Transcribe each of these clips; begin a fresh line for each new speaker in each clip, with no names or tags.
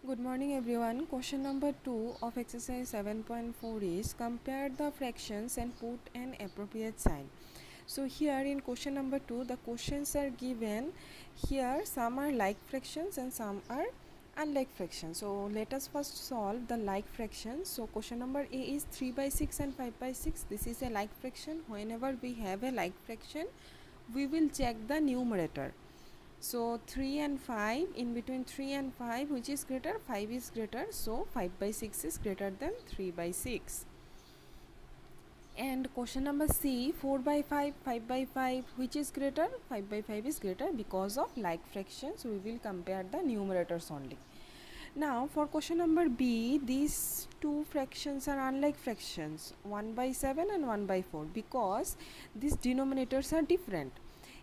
Good morning everyone. Question number 2 of exercise 7.4 is compare the fractions and put an appropriate sign. So here in question number 2 the questions are given. Here some are like fractions and some are unlike fractions. So let us first solve the like fractions. So question number A is 3 by 6 and 5 by 6. This is a like fraction. Whenever we have a like fraction, we will check the numerator. So 3 and 5, in between 3 and 5 which is greater? 5 is greater, so 5 by 6 is greater than 3 by 6. And question number C, 4 by 5, 5 by 5 which is greater? 5 by 5 is greater. Because of like fractions we will compare the numerators only. Now for question number B, these two fractions are unlike fractions, 1 by 7 and 1 by 4, because these denominators are different.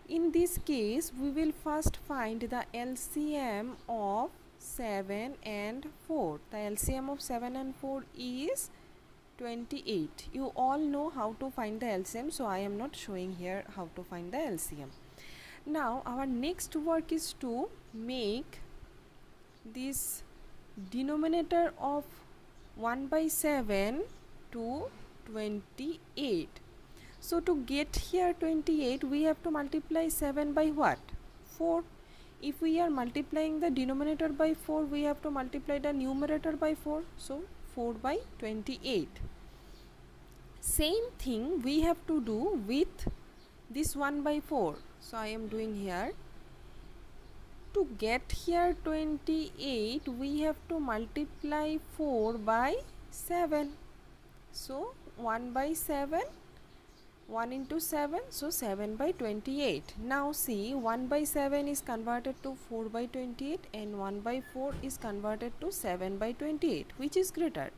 In this case, we will first find the LCM of 7 and 4. The LCM of 7 and 4 is 28. You all know how to find the LCM, so I am not showing here how to find the LCM. Now, our next work is to make this denominator of 1 by 7 to 28. So to get here 28, we have to multiply 7 by what? 4. If we are multiplying the denominator by 4, we have to multiply the numerator by 4. So 4 by 28. Same thing we have to do with this 1 by 4. So I am doing here. To get here 28, we have to multiply 4 by 7. So 1 by 7. 1 into 7, so 7 by 28. Now see, 1 by 7 is converted to 4 by 28 and 1 by 4 is converted to 7 by 28. Which is greater?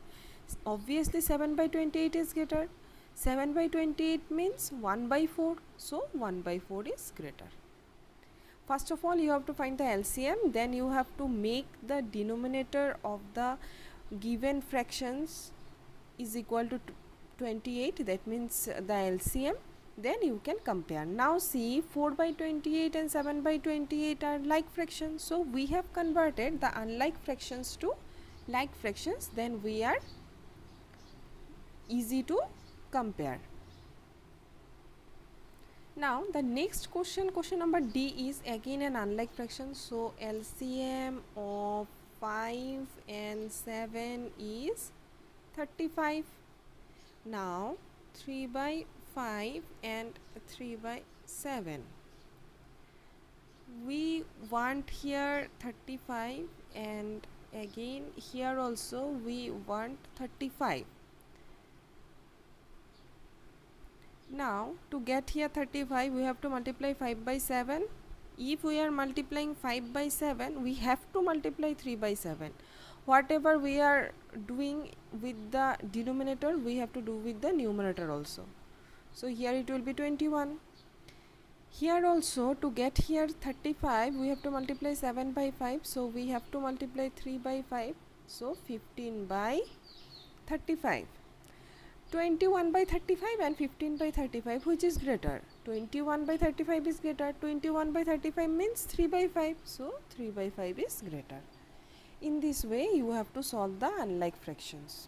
Obviously 7 by 28 is greater. 7 by 28 means 1 by 4. So 1 by 4 is greater. First of all, you have to find the LCM. Then you have to make the denominator of the given fractions is equal to 28, that means the LCM, then you can compare. Now see, 4 by 28 and 7 by 28 are like fractions, so we have converted the unlike fractions to like fractions, then we are easy to compare. Now the next question number D is again an unlike fraction. So LCM of 5 and 7 is 35. Now 3 by 5 and 3 by 7. We want here 35 and again here also we want 35. Now to get here 35, we have to multiply 5 by 7. If we are multiplying 5 by 7, we have to multiply 3 by 7. Whatever we are doing with the denominator, we have to do with the numerator also. So here it will be 21. Here also, to get here 35, we have to multiply 7 by 5. So we have to multiply 3 by 5. So 15 by 35. 21 by 35 and 15 by 35, which is greater? 21 by 35 is greater. 21 by 35 means 3 by 5. So 3 by 5 is greater. In this way, you have to solve the unlike fractions.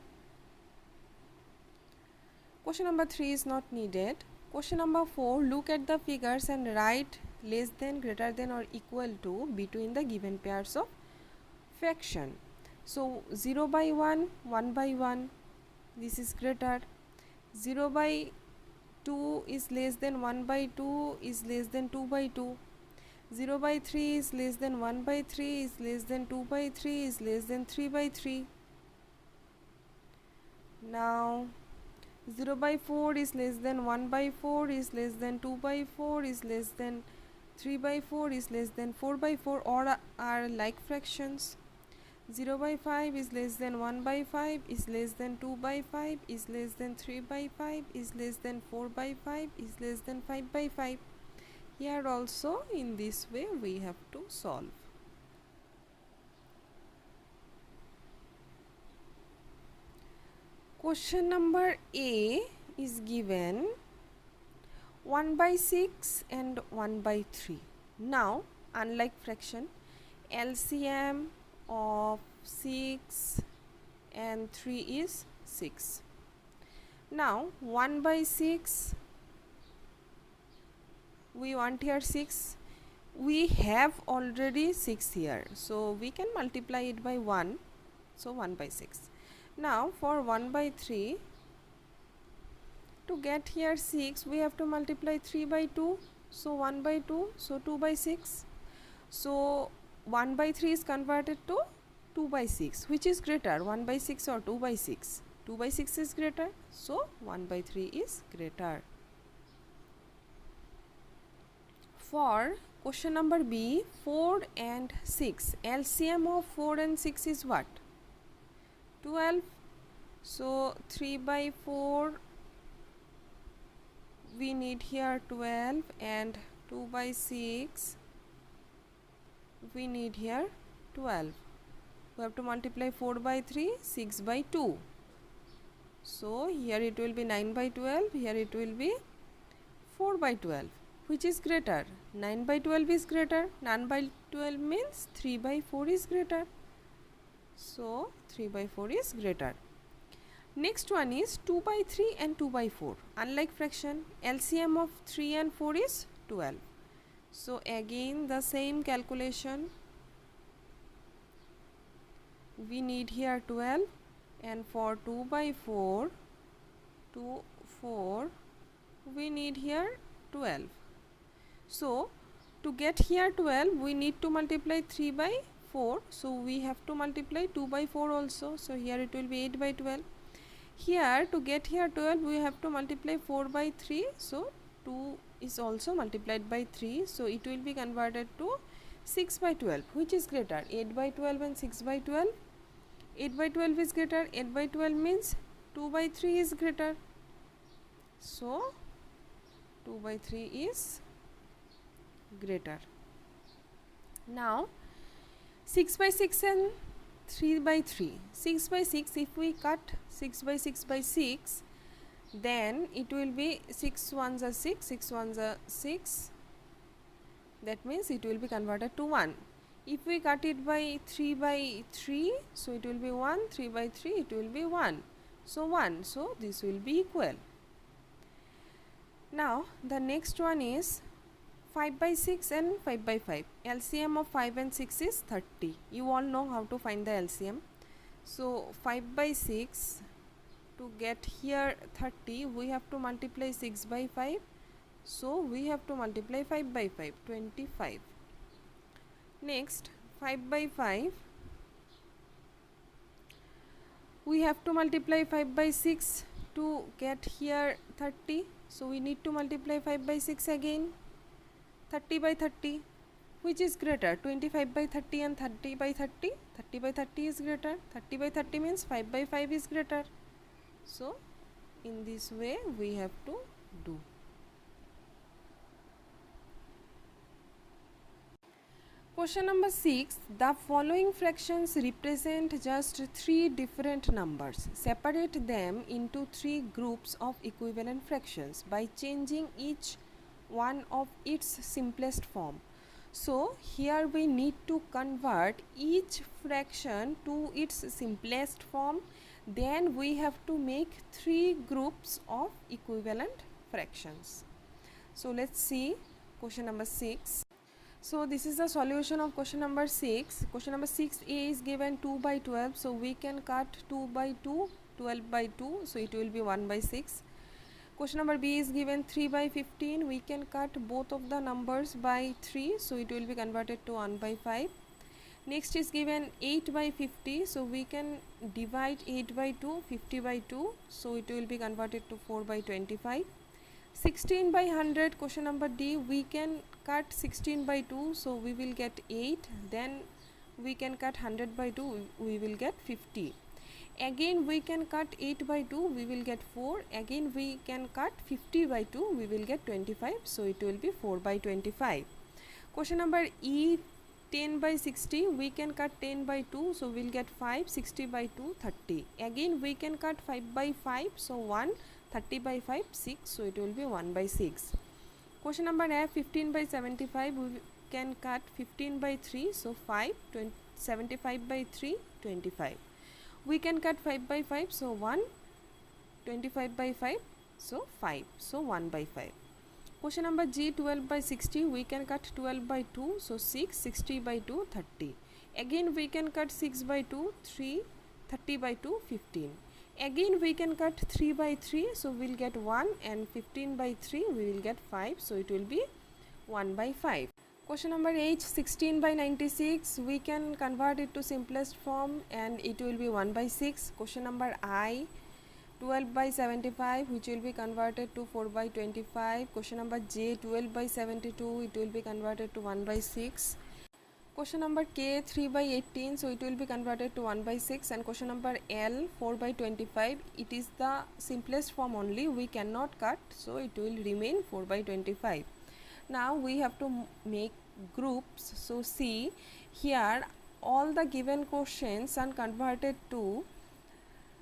Question number 3 is not needed. Question number 4, look at the figures and write less than, greater than or equal to between the given pairs of fraction. So 0 by 1, 1 by 1, this is greater. 0 by 2 is less than 1 by 2 is less than 2 by 2. 0 by 3 is less than 1 by 3 is less than 2 by 3 is less than 3 by 3. Now 0 by 4 is less than 1 by 4 is less than 2 by 4 is less than 3 by 4 is less than 4 by 4, or are like fractions. 0 by 5 is less than 1 by 5 is less than 2 by 5 is less than 3 by 5 is less than 4 by 5 is less than 5 by 5. Here also in this way we have to solve. Question number A is given 1 by 6 and 1 by 3. Now unlike fraction, LCM of 6 and 3 is 6. Now 1 by 6, we want here 6. We have already 6 here, so we can multiply it by 1, so 1 by 6. Now for 1 by 3, to get here 6, we have to multiply 3 by 2, so 1 by 2, so 2 by 6. So 1 by 3 is converted to 2 by 6. Which is greater, 1 by 6 or 2 by 6? 2 by 6 is greater, so 1 by 3 is greater. For question number B, 4 and 6, LCM of 4 and 6 is what? 12. So 3 by 4, we need here 12, and 2 by 6, we need here 12. We have to multiply 4 by 3, 6 by 2. So here it will be 9 by 12, here it will be 4 by 12. Which is greater? 9 by 12 is greater. 9 by 12 means 3 by 4 is greater. So 3 by 4 is greater. Next one is 2 by 3 and 2 by 4. Unlike fraction, LCM of 3 and 4 is 12. So again the same calculation. We need here 12, and for 2 by 4, we need here 12. So to get here 12, we need to multiply 3 by 4. So we have to multiply 2 by 4 also. So here it will be 8 by 12. Here to get here 12, we have to multiply 4 by 3. So 2 is also multiplied by 3. So it will be converted to 6 by 12. Which is greater, 8 by 12 and 6 by 12? 8 by 12 is greater. 8 by 12 means 2 by 3 is greater. So 2 by 3 is greater. Now 6 by 6 and 3 by 3. 6 by 6, if we cut 6 by 6 by 6, then it will be 6 ones are 6, 6 ones are 6. That means it will be converted to 1. If we cut it by 3 by 3, so it will be 1, 3 by 3, it will be 1. So 1, so this will be equal. Now the next one is 5 by 6 and 5 by 5. LCM of 5 and 6 is 30. You all know how to find the LCM. So 5 by 6, to get here 30, we have to multiply 6 by 5. So we have to multiply 5 by 5, 25. Next 5 by 5, we have to multiply 5 by 6 to get here 30. So we need to multiply 5 by 6 again. 30 by 30, which is greater, 25 by 30 and 30 by 30? 30 by 30 is greater. 30 by 30 means 5 by 5 is greater. So in this way we have to do. Question number 6. The following fractions represent just 3 different numbers. Separate them into 3 groups of equivalent fractions by changing each one of its simplest form. So here we need to convert each fraction to its simplest form. Then we have to make 3 groups of equivalent fractions. So let's see question number 6. So this is the solution of question number 6. Question number 6a is given 2 by 12. So we can cut 2 by 2, 12 by 2. So it will be 1 by 6. Question number B is given 3 by 15. We can cut both of the numbers by 3. So it will be converted to 1 by 5. Next is given 8 by 50. So we can divide 8 by 2, 50 by 2. So it will be converted to 4 by 25. 16 by 100, question number D, we can cut 16 by 2, so we will get 8. Then we can cut 100 by 2, we will get 50. Again we can cut 8 by 2, we will get 4. Again we can cut 50 by 2, we will get 25. So it will be 4 by 25. Question number E, 10 by 60, we can cut 10 by 2, so we will get 5. 60 by 2, 30. Again we can cut 5 by 5, so 1. 30 by 5, 6, so it will be 1 by 6. Question number F, 15 by 75, we can cut 15 by 3, so 5. 75 by 3, 25. We can cut 5 by 5, so 1, 25 by 5, so 5, so 1 by 5. Question number G, 12 by 60, we can cut 12 by 2, so 6, 60 by 2, 30. Again we can cut 6 by 2, 3, 30 by 2, 15. Again we can cut 3 by 3, so we will get 1, and 15 by 3 we will get 5, so it will be 1 by 5. Question number H, 16 by 96, we can convert it to simplest form and it will be 1 by 6. Question number I, 12 by 75, which will be converted to 4 by 25. Question number J, 12 by 72, it will be converted to 1 by 6. Question number K, 3 by 18, so it will be converted to 1 by 6. And question number L, 4 by 25, it is the simplest form only, we cannot cut, so it will remain 4 by 25. Now we have to make groups. So see, here all the given questions are converted to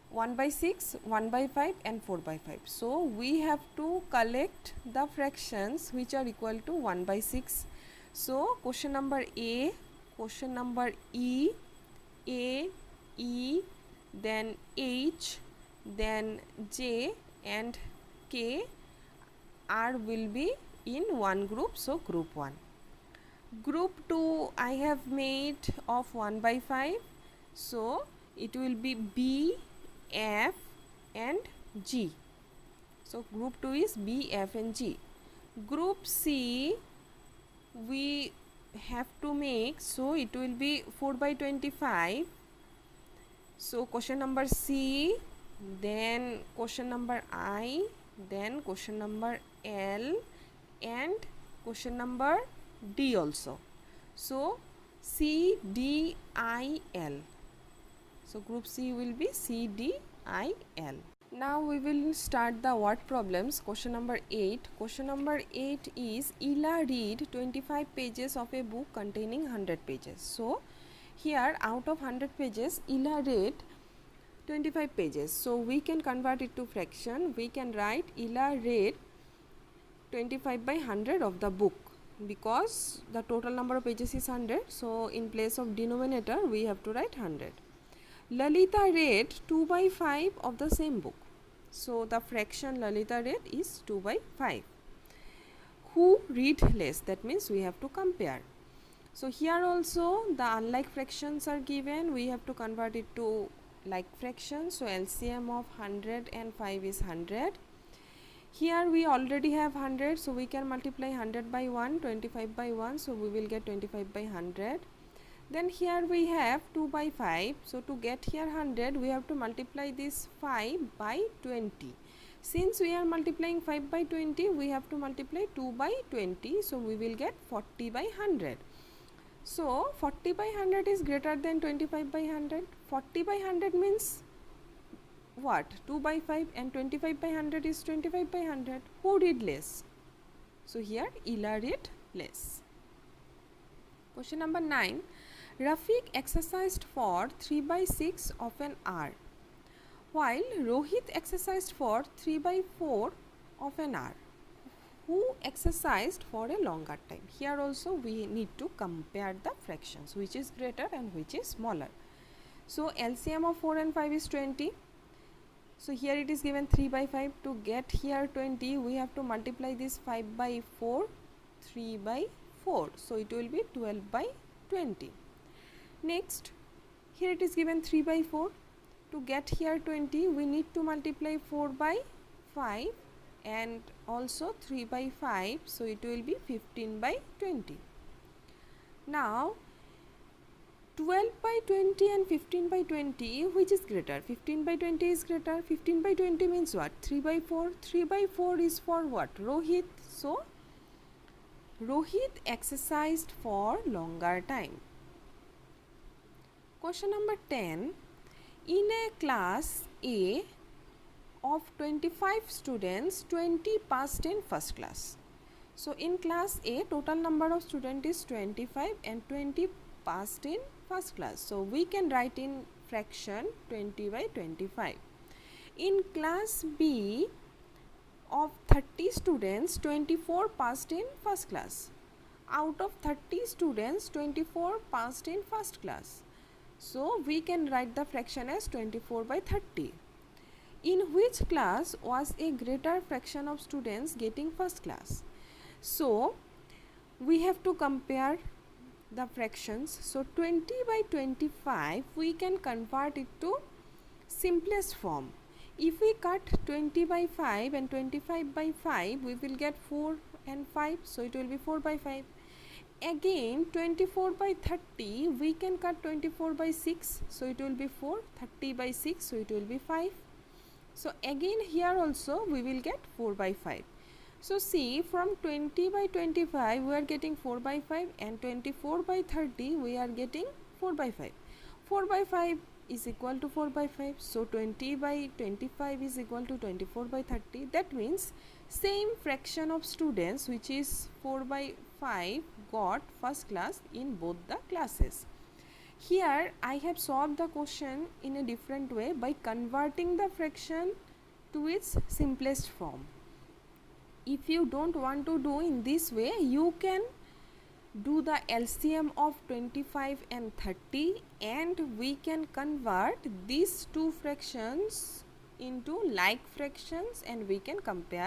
1 by 6, 1 by 5 and 4 by 5. So we have to collect the fractions which are equal to 1 by 6. So question number A, question number E, A, E, then H, then J and K are will be in one group, so group 1. Group 2 I have made of 1 by 5, so it will be B, F and G. So group 2 is B, F and G. Group C we have to make, so it will be 4 by 25. So question number C, then question number I, then question number L and question number D also. So C, D, I, L. So group C will be C, D, I, L. Now we will start the word problems. Question number 8. Question number 8 is Ila read 25 pages of a book containing 100 pages. So here out of 100 pages Ila read 25 pages. So we can convert it to fraction. We can write Ila read 25 by 100 of the book, because the total number of pages is 100. So in place of denominator we have to write 100. Lalita read 2 by 5 of the same book. So the fraction Lalita read is 2 by 5. Who read less? That means we have to compare. So here also the unlike fractions are given. We have to convert it to like fractions. So LCM of 100 and 5 is 100. Here we already have 100. So we can multiply 100 by 1, 25 by 1. So we will get 25 by 100. Then here we have 2 by 5. So to get here 100, we have to multiply this 5 by 20. Since we are multiplying 5 by 20, we have to multiply 2 by 20. So we will get 40 by 100. So 40 by 100 is greater than 25 by 100. 40 by 100 means what? 2 by 5, and 25 by 100 is 25 by 100. Who did less? So here Ila did less. Question number 9. Rafiq exercised for 3 by 6 of an hour, while Rohit exercised for 3 by 4 of an hour. Who exercised for a longer time? Here also we need to compare the fractions, which is greater and which is smaller. So LCM of 4 and 5 is 20. So here it is given 3 by 5. To get here 20, we have to multiply this 5 by 4, 3 by 4. So it will be 12 by 20. Next, here it is given 3 by 4. To get here 20, we need to multiply 4 by 5 and also 3 by 5. So it will be 15 by 20. Now 12 by 20 and 15 by 20, which is greater? 15 by 20 is greater. 15 by 20 means what? 3 by 4. 3 by 4 is for what? Rohit. So Rohit exercised for longer time. Question number 10. In a class A of 25 students, 20 passed in first class. So in class A, total number of students is 25 and 20 passed in first class. So we can write in fraction 20 by 25. In class B of 30 students, 24 passed in first class. Out of 30 students, 24 passed in first class. So we can write the fraction as 24 by 30. In which class was a greater fraction of students getting first class? So we have to compare the fractions. So 20 by 25 we can convert it to simplest form. If we cut 20 by 5 and 25 by 5, we will get 4 and 5, so it will be 4 by 5. Again 24 by 30 we can cut 24 by 6, so it will be 4. 30 by 6, so it will be 5. So again here also we will get 4 by 5. So see, from 20 by 25 we are getting 4 by 5, and 24 by 30 we are getting 4 by 5. 4 by 5 is equal to 4 by 5. So 20 by 25 is equal to 24 by 30. That means same fraction of students, which is 4 by 5, got first class in both the classes. Here I have solved the question in a different way by converting the fraction to its simplest form. If you don't want to do in this way, you can do the LCM of 25 and 30, and we can convert these two fractions into like fractions, and we can compare